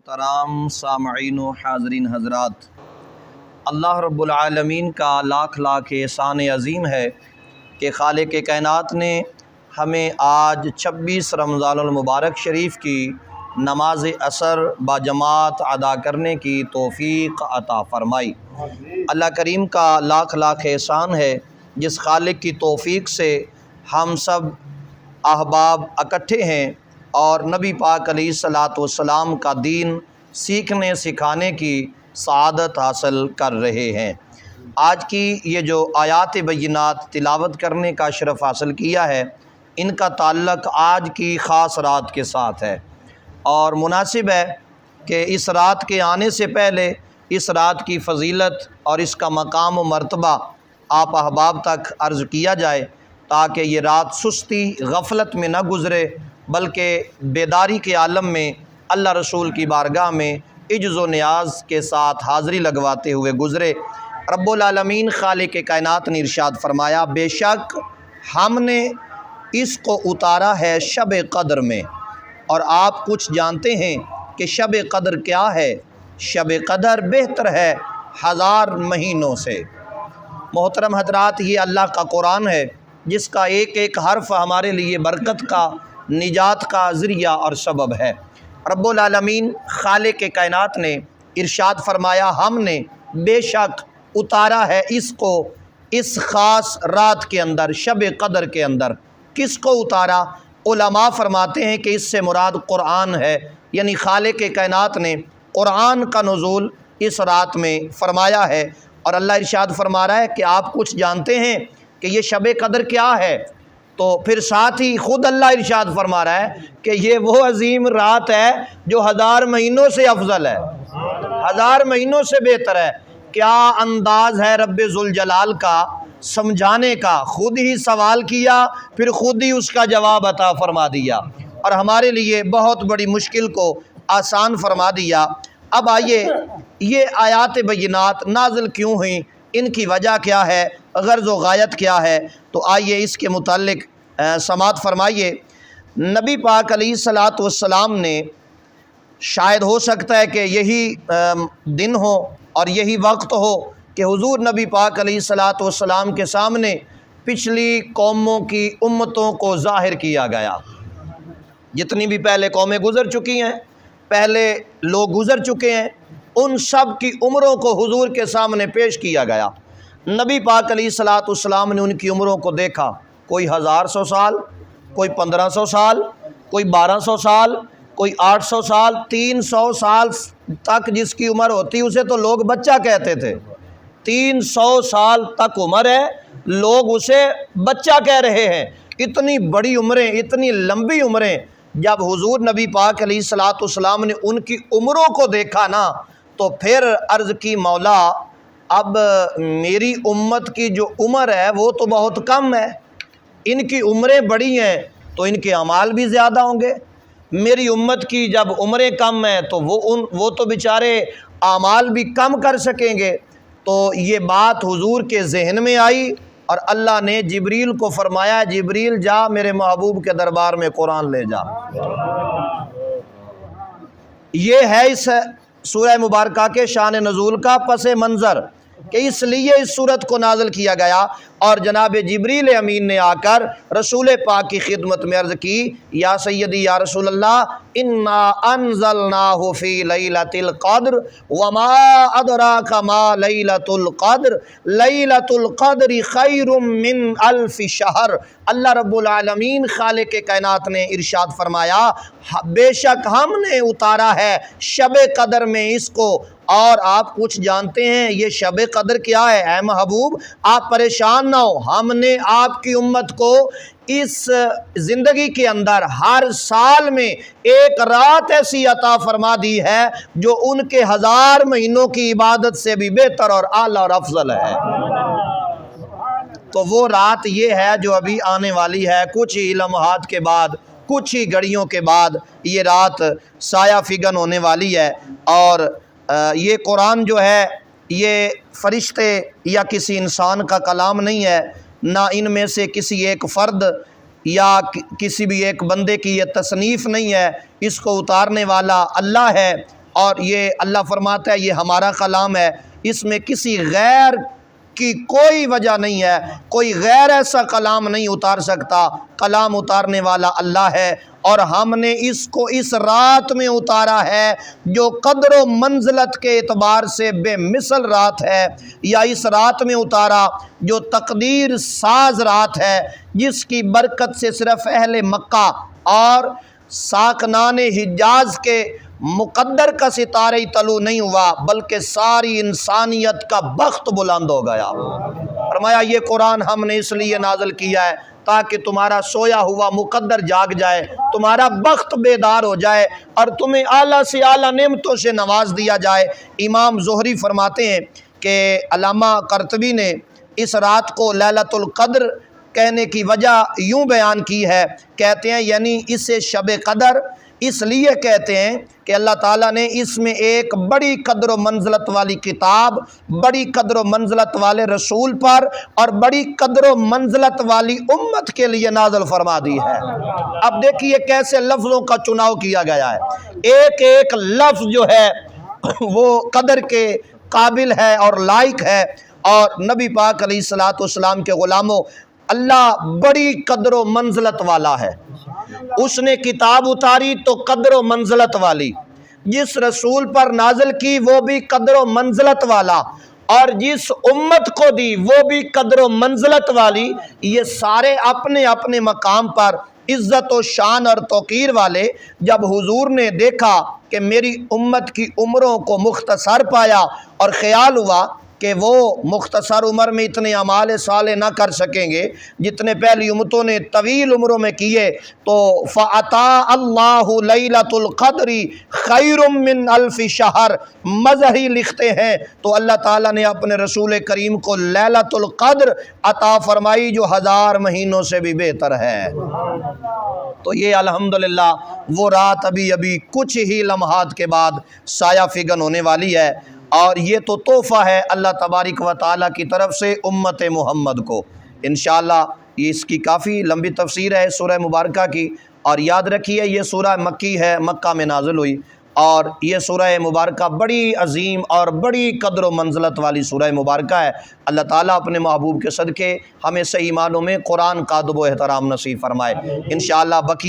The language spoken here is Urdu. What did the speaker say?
محترم سامعین و حاضرین حضرات، اللہ رب العالمین کا لاکھ لاکھ احسان عظیم ہے کہ خالق کائنات نے ہمیں آج 26 رمضان المبارک شریف کی نماز عصر باجماعت ادا کرنے کی توفیق عطا فرمائی۔ اللہ کریم کا لاکھ لاکھ احسان ہے جس خالق کی توفیق سے ہم سب احباب اکٹھے ہیں اور نبی پاک علیہ الصلاۃ والسلام کا دین سیکھنے سکھانے کی سعادت حاصل کر رہے ہیں۔ آج کی یہ جو آیات بینات تلاوت کرنے کا شرف حاصل کیا ہے، ان کا تعلق آج کی خاص رات کے ساتھ ہے، اور مناسب ہے کہ اس رات کے آنے سے پہلے اس رات کی فضیلت اور اس کا مقام و مرتبہ آپ احباب تک عرض کیا جائے، تاکہ یہ رات سستی غفلت میں نہ گزرے بلکہ بیداری کے عالم میں اللہ رسول کی بارگاہ میں عجز و نیاز کے ساتھ حاضری لگواتے ہوئے گزرے۔ رب العالمین خالق کائنات نے ارشاد فرمایا، بے شک ہم نے اس کو اتارا ہے شب قدر میں، اور آپ کچھ جانتے ہیں کہ شب قدر کیا ہے؟ شب قدر بہتر ہے 1000 مہینوں سے۔ محترم حضرات، یہ اللہ کا قرآن ہے جس کا ایک ایک حرف ہمارے لیے برکت کا، نجات کا ذریعہ اور سبب ہے۔ رب العالمین خالق کائنات نے ارشاد فرمایا، ہم نے بے شک اتارا ہے اس کو اس خاص رات کے اندر، شب قدر کے اندر۔ کس کو اتارا؟ علماء فرماتے ہیں کہ اس سے مراد قرآن ہے، یعنی خالق کائنات نے قرآن کا نزول اس رات میں فرمایا ہے۔ اور اللہ ارشاد فرما رہا ہے کہ آپ کچھ جانتے ہیں کہ یہ شب قدر کیا ہے؟ تو پھر ساتھ ہی خود اللہ ارشاد فرما رہا ہے کہ یہ وہ عظیم رات ہے جو 1000 مہینوں سے افضل ہے، 1000 مہینوں سے بہتر ہے۔ کیا انداز ہے رب ذوالجلال کا سمجھانے کا! خود ہی سوال کیا، پھر خود ہی اس کا جواب عطا فرما دیا، اور ہمارے لیے بہت بڑی مشکل کو آسان فرما دیا۔ اب آئیے، یہ آیات بینات نازل کیوں ہوئیں، ان کی وجہ کیا ہے، غرض و غایت کیا ہے، تو آئیے اس کے متعلق سماعت فرمائیے۔ نبی پاک علیہ الصلاۃ والسلام نے، شاید ہو سکتا ہے کہ یہی دن ہو اور یہی وقت ہو کہ حضور نبی پاک علیہ الصلاۃ والسلام کے سامنے پچھلی قوموں کی امتوں کو ظاہر کیا گیا۔ جتنی بھی پہلے قومیں گزر چکی ہیں، پہلے لوگ گزر چکے ہیں، ان سب کی عمروں کو حضور کے سامنے پیش کیا گیا۔ نبی پاک علیہ الصلاۃ والسلام نے ان کی عمروں کو دیکھا، کوئی 1100 سال، کوئی 1500 سال، کوئی 1200 سال، کوئی 800 سال، 300 سال تک جس کی عمر ہوتی اسے تو لوگ بچہ کہتے تھے۔ 300 سال تک عمر ہے، لوگ اسے بچہ کہہ رہے ہیں۔ اتنی بڑی عمریں، اتنی لمبی عمریں، جب حضور نبی پاک علیہ الصلاۃ والسلام نے ان کی عمروں کو دیکھا نا، تو پھر عرض کی، مولا اب میری امت کی جو عمر ہے وہ تو بہت کم ہے، ان کی عمریں بڑی ہیں تو ان کے اعمال بھی زیادہ ہوں گے۔ میری امت کی جب عمریں کم ہیں تو وہ تو بیچارے اعمال بھی کم کر سکیں گے۔ تو یہ بات حضور کے ذہن میں آئی، اور اللہ نے جبریل کو فرمایا، جبریل جا میرے محبوب کے دربار میں قرآن لے جا۔ یہ ہے اس سورہ مبارکہ کے شان نزول کا پس منظر کہ اس لیے اس سورت کو نازل کیا گیا، اور جناب جبریل امین نے آ کر رسول پاک کی خدمت میں عرض کی، یا سیدی یا رسول اللہ، انا انزلناہ فی لیلۃ القدر وما ادراک ما لیلۃ القدر لیلۃ القدر خیر من الف شہر۔ اللہ رب العالمین خالق کائنات نے ارشاد فرمایا، بے شک ہم نے اتارا ہے شب قدر میں اس کو، اور آپ کچھ جانتے ہیں یہ شب قدر کیا ہے؟ اے محبوب آپ پریشان نہ ہو، ہم نے آپ کی امت کو اس زندگی کے اندر ہر سال میں ایک رات ایسی عطا فرما دی ہے جو ان کے 1000 مہینوں کی عبادت سے بھی بہتر اور اعلیٰ اور افضل ہے۔ تو وہ رات یہ ہے جو ابھی آنے والی ہے، کچھ ہی لمحات کے بعد، کچھ ہی گھڑیوں کے بعد یہ رات سایہ فگن ہونے والی ہے۔ اور یہ قرآن جو ہے یہ فرشتے یا کسی انسان کا کلام نہیں ہے، نہ ان میں سے کسی ایک فرد یا کسی بھی ایک بندے کی یہ تصنیف نہیں ہے، اس کو اتارنے والا اللہ ہے۔ اور یہ اللہ فرماتا ہے یہ ہمارا کلام ہے، اس میں کسی غیر کی کوئی وجہ نہیں ہے، کوئی غیر ایسا کلام نہیں اتار سکتا، کلام اتارنے والا اللہ ہے، اور ہم نے اس کو اس رات میں اتارا ہے جو قدر و منزلت کے اعتبار سے بے مثل رات ہے، یا اس رات میں اتارا جو تقدیر ساز رات ہے، جس کی برکت سے صرف اہل مکہ اور ساکنان حجاز کے مقدر کا ستارہ ہی طلوع نہیں ہوا بلکہ ساری انسانیت کا بخت بلند ہو گیا۔ فرمایا یہ قرآن ہم نے اس لیے نازل کیا ہے تاکہ تمہارا سویا ہوا مقدر جاگ جائے، تمہارا بخت بیدار ہو جائے، اور تمہیں اعلیٰ سے اعلیٰ نعمتوں سے نواز دیا جائے۔ امام زہری فرماتے ہیں کہ علامہ قرطبی نے اس رات کو لیلۃ القدر کہنے کی وجہ یوں بیان کی ہے، کہتے ہیں یعنی اسے شب قدر اس لیے کہتے ہیں کہ اللہ تعالیٰ نے اس میں ایک بڑی قدر و منزلت والی کتاب، بڑی قدر و منزلت والے رسول پر اور بڑی قدر و منزلت والی امت کے لیے نازل فرما دی ہے۔ اب دیکھیے کیسے لفظوں کا چناؤ کیا گیا ہے، ایک ایک لفظ جو ہے وہ قدر کے قابل ہے اور لائق ہے، اور نبی پاک علیہ الصلوۃ والسلام کے غلاموں، اللہ بڑی قدر و منزلت والا ہے۔ اس نے کتاب اتاری تو قدر و منزلت والی، جس رسول پر نازل کی وہ بھی قدر و منزلت والا، اور جس امت کو دی وہ بھی قدر و منزلت والی، یہ سارے اپنے اپنے مقام پر عزت و شان اور توقیر والے۔ جب حضور نے دیکھا کہ میری امت کی عمروں کو مختصر پایا اور خیال ہوا کہ وہ مختصر عمر میں اتنے اعمال صالح نہ کر سکیں گے جتنے پہلی امتوں نے طویل عمروں میں کیے، تو فَعَطَا اللَّهُ لَيْلَةُ الْقَدْرِ خَيْرٌ مِّنْ أَلْفِ شَهْرٍ مظہری لکھتے ہیں تو اللہ تعالیٰ نے اپنے رسول کریم کو لیلۃ القدر عطا فرمائی جو 1000 مہینوں سے بھی بہتر ہے۔ تو یہ الحمدللہ وہ رات ابھی کچھ ہی لمحات کے بعد سایہ فگن ہونے والی ہے، اور یہ تو تحفہ ہے اللہ تبارک و تعالیٰ کی طرف سے امت محمد کو۔ انشاءاللہ یہ اس کی کافی لمبی تفسیر ہے سورہ مبارکہ کی، اور یاد رکھیے یہ سورہ مکی ہے، مکہ میں نازل ہوئی، اور یہ سورہ مبارکہ بڑی عظیم اور بڑی قدر و منزلت والی سورہ مبارکہ ہے۔ اللہ تعالیٰ اپنے محبوب کے صدقے ہمیں صحیح معنوں میں قرآن کا ادب و احترام نصیب فرمائے۔ انشاءاللہ بقی